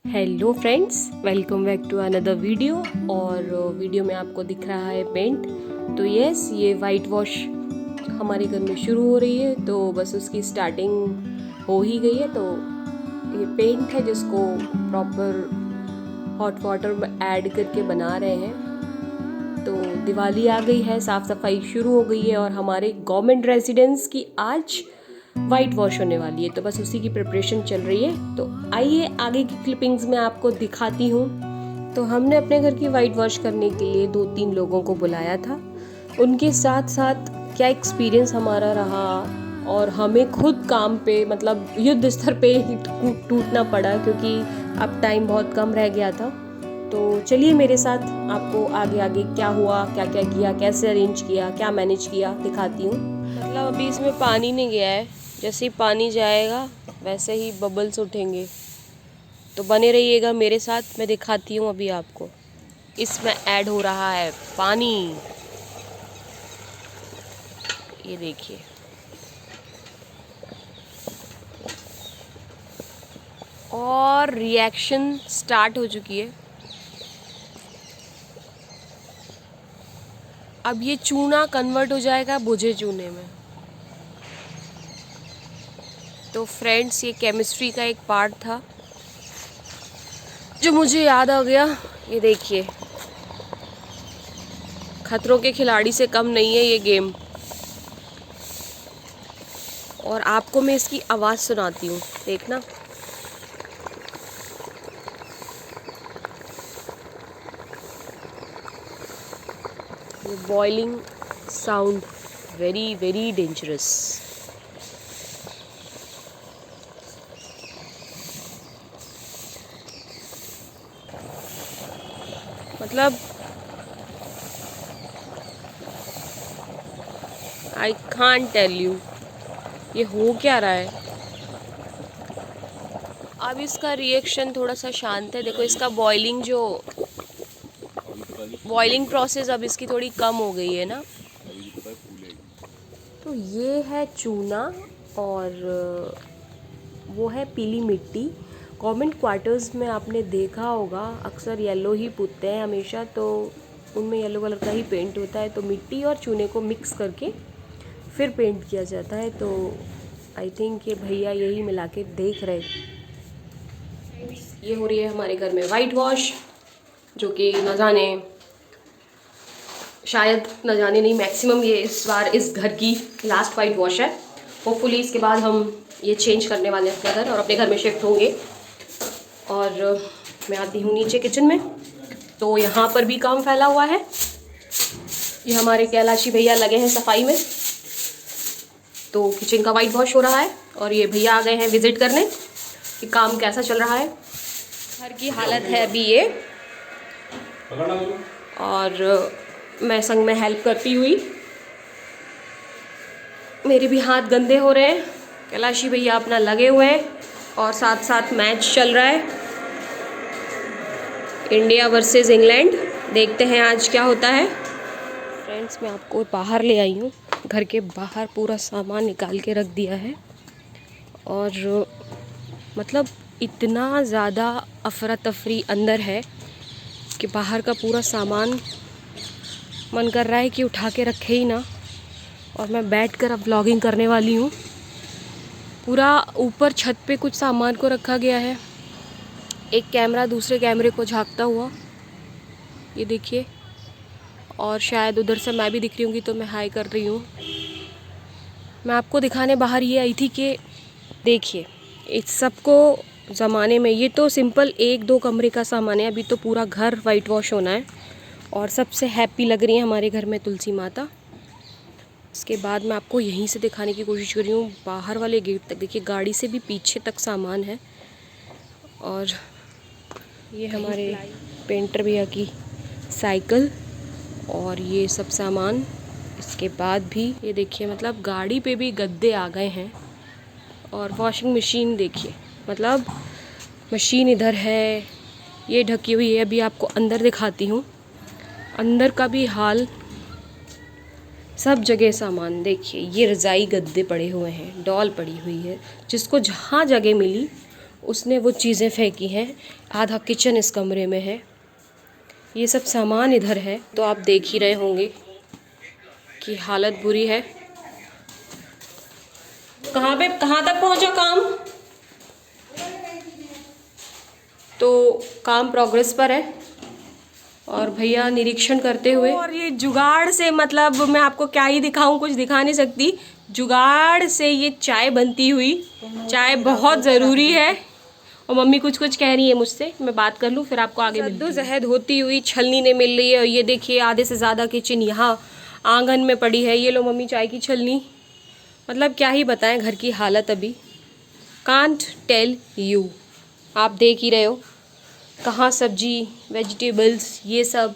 Hello friends, welcome back to another video. और video में आपको दिख रहा है पेंट। तो यस, ये वाइट वॉश हमारे घर में शुरू हो रही है, तो बस उसकी स्टार्टिंग हो ही गई है। तो ये पेंट है जिसको प्रॉपर हॉट वाटर में ऐड करके बना रहे हैं। तो दिवाली आ गई है, साफ़ सफाई शुरू हो गई है और हमारे गवर्नमेंट रेजिडेंस की आज वाइट वॉश होने वाली है, तो बस उसी की प्रिपरेशन चल रही है। तो आइए आगे की क्लिपिंग्स में आपको दिखाती हूँ। तो हमने अपने घर की वाइट वॉश करने के लिए 2-3 लोगों को बुलाया था। उनके साथ साथ क्या एक्सपीरियंस हमारा रहा और हमें खुद काम पे मतलब युद्ध स्तर पे टूटना पड़ा, क्योंकि अब टाइम बहुत कम रह गया था। तो चलिए मेरे साथ, आपको आगे आगे क्या हुआ, क्या क्या किया, कैसे अरेंज किया, क्या मैनेज किया दिखाती हूँ। मतलब अभी इसमें पानी नहीं गया है, जैसे ही पानी जाएगा वैसे ही बबल्स उठेंगे। तो बने रहिएगा मेरे साथ, मैं दिखाती हूँ अभी आपको। इसमें ऐड हो रहा है पानी, ये देखिए। और रिएक्शन स्टार्ट हो चुकी है। अब ये चूना कन्वर्ट हो जाएगा भुजे चूने में। तो फ्रेंड्स, ये केमिस्ट्री का एक पार्ट था जो मुझे याद आ गया। ये देखिए, खतरों के खिलाड़ी से कम नहीं है ये गेम। और आपको मैं इसकी आवाज़ सुनाती हूँ, देखना। ये boiling sound, very very dangerous. मतलब आई कांट टेल यू ये हो क्या रहा है। अब इसका रिएक्शन थोड़ा सा शांत है। देखो, इसका बॉइलिंग प्रोसेस अब इसकी थोड़ी कम हो गई है ना। तो ये है चूना और वो है पीली मिट्टी। गवर्नमेंट क्वार्टर्स में आपने देखा होगा अक्सर येलो ही पूछते हैं हमेशा, तो उनमें येलो कलर का ही पेंट होता है। तो मिट्टी और चूने को मिक्स करके फिर पेंट किया जाता है। तो आई थिंक ये भैया यही मिला के देख रहे। ये हो रही है हमारे घर में वाइट वॉश, जो कि न जाने, शायद न जाने नहीं, मैक्सिमम ये इस बार इस घर की लास्ट वाइट वॉश है। होपफुली इसके बाद हम ये चेंज करने वाले हैं अपना घर और अपने घर में शिफ्ट होंगे। और मैं आती हूँ नीचे किचन में। तो यहाँ पर भी काम फैला हुआ है। ये हमारे कैलाशी भैया लगे हैं सफाई में। तो किचन का वाइट वॉश हो रहा है और ये भैया आ गए हैं विजिट करने कि काम कैसा चल रहा है। घर की हालत है अभी ये, और मैं संग में हेल्प करती हुई। मेरे भी हाथ गंदे हो रहे हैं। कैलाशी भैया अपना लगे हुए हैं और साथ साथ मैच चल रहा है, इंडिया वर्सेस इंग्लैंड। देखते हैं आज क्या होता है। फ्रेंड्स, मैं आपको बाहर ले आई हूँ। घर के बाहर पूरा सामान निकाल के रख दिया है और मतलब इतना ज़्यादा अफरा तफरी अंदर है कि बाहर का पूरा सामान मन कर रहा है कि उठा के रखे ही ना। और मैं बैठकर अब व्लॉगिंग करने वाली हूँ। पूरा ऊपर छत पे कुछ सामान को रखा गया है, एक कैमरा दूसरे कैमरे को झांकता हुआ, ये देखिए। और शायद उधर से मैं भी दिख रही हूँगी, तो मैं हाई कर रही हूँ। मैं आपको दिखाने बाहर ये आई थी कि देखिए, इस सबको ज़माने में ये तो सिंपल 1-2 कमरे का सामान है, अभी तो पूरा घर वाइट वॉश होना है। और सबसे हैप्पी लग रही है हमारे घर में तुलसी माता। इसके बाद मैं आपको यहीं से दिखाने की कोशिश कर रही हूँ बाहर वाले गेट तक। देखिए, गाड़ी से भी पीछे तक सामान है। और ये हमारे पेंटर भैया की साइकिल और ये सब सामान। इसके बाद भी ये देखिए, मतलब गाड़ी पे भी गद्दे आ गए हैं। और वॉशिंग मशीन देखिए, मतलब मशीन इधर है, ये ढकी हुई है। अभी आपको अंदर दिखाती हूँ, अंदर का भी हाल, सब जगह सामान। देखिए, ये रज़ाई गद्दे पड़े हुए हैं, डॉल पड़ी हुई है, जिसको जहाँ जगह मिली उसने वो चीज़ें फेंकी हैं। आधा किचन इस कमरे में है। ये सब सामान इधर है, तो आप देख ही रहे होंगे कि हालत बुरी है। कहाँ तक पहुंचा काम? तो काम प्रोग्रेस पर है और भैया निरीक्षण करते हुए। और ये जुगाड़ से, मतलब मैं आपको क्या ही दिखाऊं, कुछ दिखा नहीं सकती। जुगाड़ से ये चाय बनती हुई, चाय बहुत ज़रूरी है। और मम्मी कुछ कुछ कह रही है मुझसे, मैं बात कर लूँ फिर आपको आगे जद्दोजहद होती हुई छलनी ने मिल रही है। और ये देखिए आधे से ज़्यादा किचन यहाँ आंगन में पड़ी है। ये लो मम्मी चाय की छलनी। मतलब क्या ही बताएं घर की हालत अभी, कांट टेल यू। आप देख ही रहे हो कहाँ सब्जी, वेजिटेबल्स, ये सब।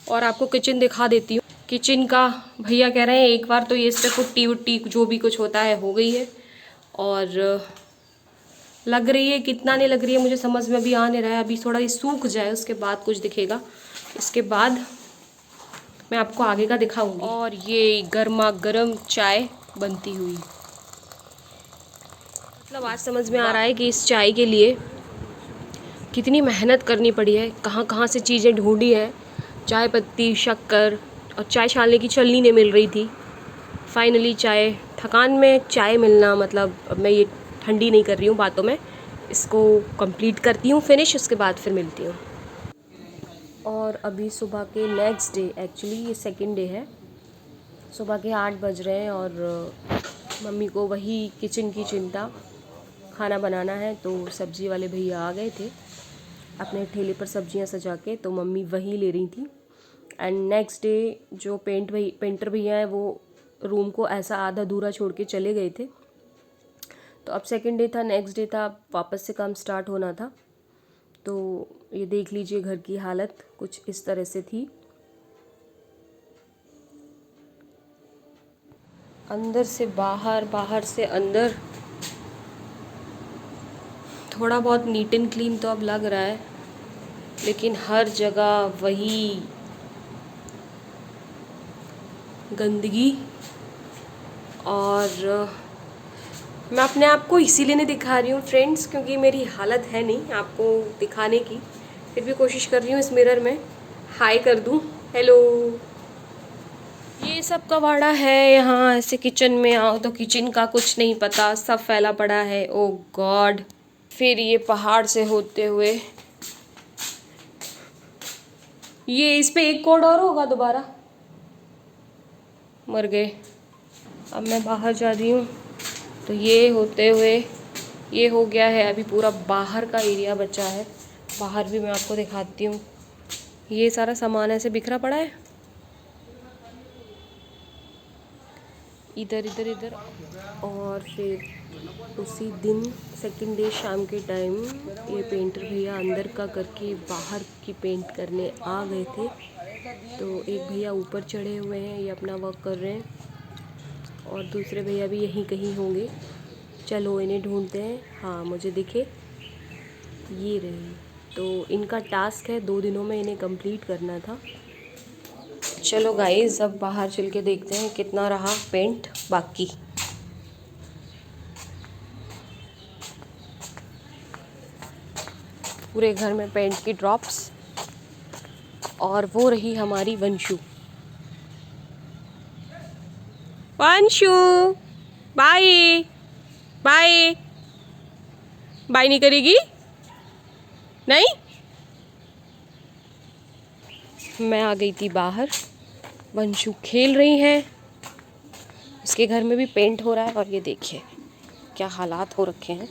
और आपको किचन दिखा देती हूँ। किचन का भैया कह रहे हैं एक बार तो ये इस पर पुट्टी वुट्टी जो भी कुछ होता है हो गई है। और लग रही है, कितना नहीं लग रही है मुझे समझ में भी आ नहीं रहा है। अभी थोड़ा ये सूख जाए उसके बाद कुछ दिखेगा। इसके बाद मैं आपको आगे का दिखाऊंगी। और ये गर्मा गर्म चाय बनती हुई, मतलब आज समझ में आ रहा है कि इस चाय के लिए कितनी मेहनत करनी पड़ी है। कहाँ कहाँ से चीज़ें ढूंढी है, चाय पत्ती, शक्कर, और चाय छानने की छलनी नहीं मिल रही थी। फाइनली चाय, थकान में चाय मिलना, मतलब अब मैं ये ठंडी नहीं कर रही हूँ बातों में, इसको कंप्लीट करती हूँ फिनिश, उसके बाद फिर मिलती हूँ। और अभी सुबह के नेक्स्ट डे, एक्चुअली ये सेकंड डे है, सुबह के 8 बज रहे हैं। और मम्मी को वही किचन की चिंता, खाना बनाना है। तो सब्ज़ी वाले भैया आ गए थे अपने ठेले पर सब्जियां सजा के, तो मम्मी वही ले रही थी। एंड नेक्स्ट डे जो पेंटर भैया हैं वो रूम को ऐसा आधा अधूरा छोड़ के चले गए थे। तो अब सेकंड डे था, नेक्स्ट डे था, वापस से काम स्टार्ट होना था। तो ये देख लीजिए घर की हालत कुछ इस तरह से थी। अंदर से बाहर, बाहर से अंदर, थोड़ा बहुत नीट एंड क्लीन तो अब लग रहा है, लेकिन हर जगह वही गंदगी। और मैं अपने आप को इसीलिए नहीं दिखा रही हूँ फ्रेंड्स, क्योंकि मेरी हालत है नहीं आपको दिखाने की। फिर भी कोशिश कर रही हूँ इस मिरर में हाय कर दूँ, हेलो। ये सब कबाड़ा है यहाँ, ऐसे किचन में आओ तो किचन का कुछ नहीं पता, सब फैला पड़ा है। ओ गॉड। फिर ये पहाड़ से होते हुए, ये इस पे एक कोड और होगा दोबारा, मर गए। अब मैं बाहर जा रही हूँ, तो ये होते हुए ये हो गया है। अभी पूरा बाहर का एरिया बचा है, बाहर भी मैं आपको दिखाती हूँ। ये सारा सामान ऐसे बिखरा पड़ा है, इधर इधर इधर। और फिर उसी दिन सेकंड डे शाम के टाइम ये पेंटर भैया अंदर का करके बाहर की पेंट करने आ गए थे। तो एक भैया ऊपर चढ़े हुए हैं, ये अपना वर्क कर रहे हैं, और दूसरे भैया भी यहीं कहीं होंगे। चलो इन्हें ढूंढते हैं। हाँ मुझे दिखे, ये रहे। तो इनका टास्क है 2 दिनों में इन्हें कंप्लीट करना था। चलो गाइस अब बाहर चल के देखते हैं कितना रहा पेंट बाकी। पूरे घर में पेंट की ड्रॉप्स। और वो रही हमारी Vanshu. Vanshu bye bye bye. नहीं करेगी? नहीं। मैं आ गई थी बाहर, वंशु खेल रही हैं, उसके घर में भी पेंट हो रहा है। और ये देखिए क्या हालात हो रखे हैं।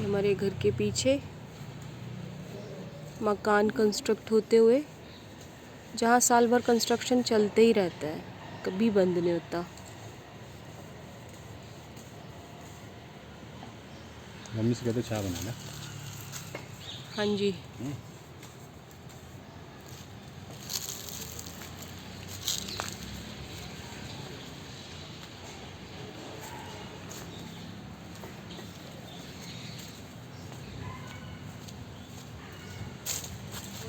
हमारे घर के पीछे मकान कंस्ट्रक्ट होते हुए, जहाँ साल भर कंस्ट्रक्शन चलते ही रहता है, कभी बंद नहीं होता। मम्मी से कहते चाय बनाना। हाँ जी।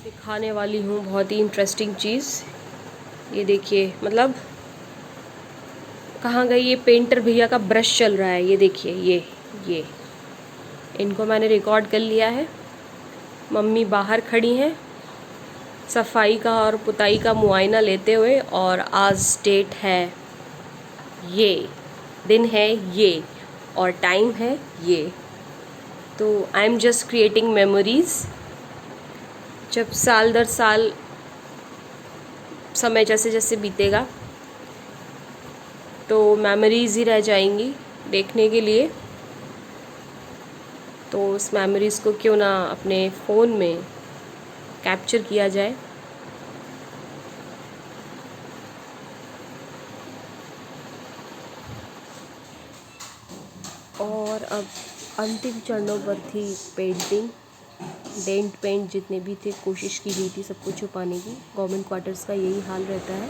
दिखाने वाली हूँ बहुत ही इंटरेस्टिंग चीज़। ये देखिए, मतलब कहाँ गई ये पेंटर भैया का ब्रश चल रहा है। ये देखिए, ये इनको मैंने रिकॉर्ड कर लिया है। मम्मी बाहर खड़ी हैं सफाई का और पुताई का मुआयना लेते हुए, और आज डेट है ये, दिन है ये, और टाइम है ये। तो I am just creating memories. जब साल दर साल समय जैसे जैसे बीतेगा तो मेमोरीज़ ही रह जाएंगी देखने के लिए। तो उस मेमोरीज़ को क्यों ना अपने फ़ोन में कैप्चर किया जाए। और अब अंतिम चरणों पर थी पेंटिंग। डेंट पेंट जितने भी थे कोशिश की गई थी सबको छुपाने की। गवर्नमेंट क्वार्टर्स का यही हाल रहता है।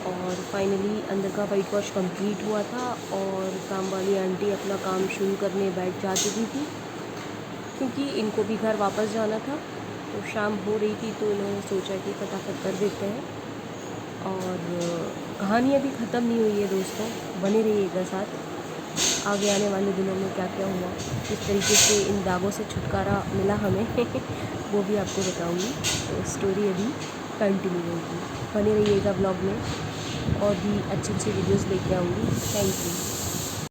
और फाइनली अंदर का वाइट वॉश कंप्लीट हुआ था और काम वाली आंटी अपना काम शुरू करने बैठ जा चुकी थी, क्योंकि इनको भी घर वापस जाना था। तो शाम हो रही थी तो इन्होंने सोचा कि फटाफट कर देते हैं। और कहानी अभी ख़त्म नहीं हुई है दोस्तों, बने रहिएगा साथ। आगे आने वाले दिनों में क्या क्या हुआ, किस तरीके से इन दागों से छुटकारा मिला हमें वो भी आपको बताऊंगी। तो स्टोरी अभी कंटिन्यू होगी, बने रहिएगा ब्लॉग में। और भी अच्छी अच्छी वीडियोस लेके आऊँगी। Thank you.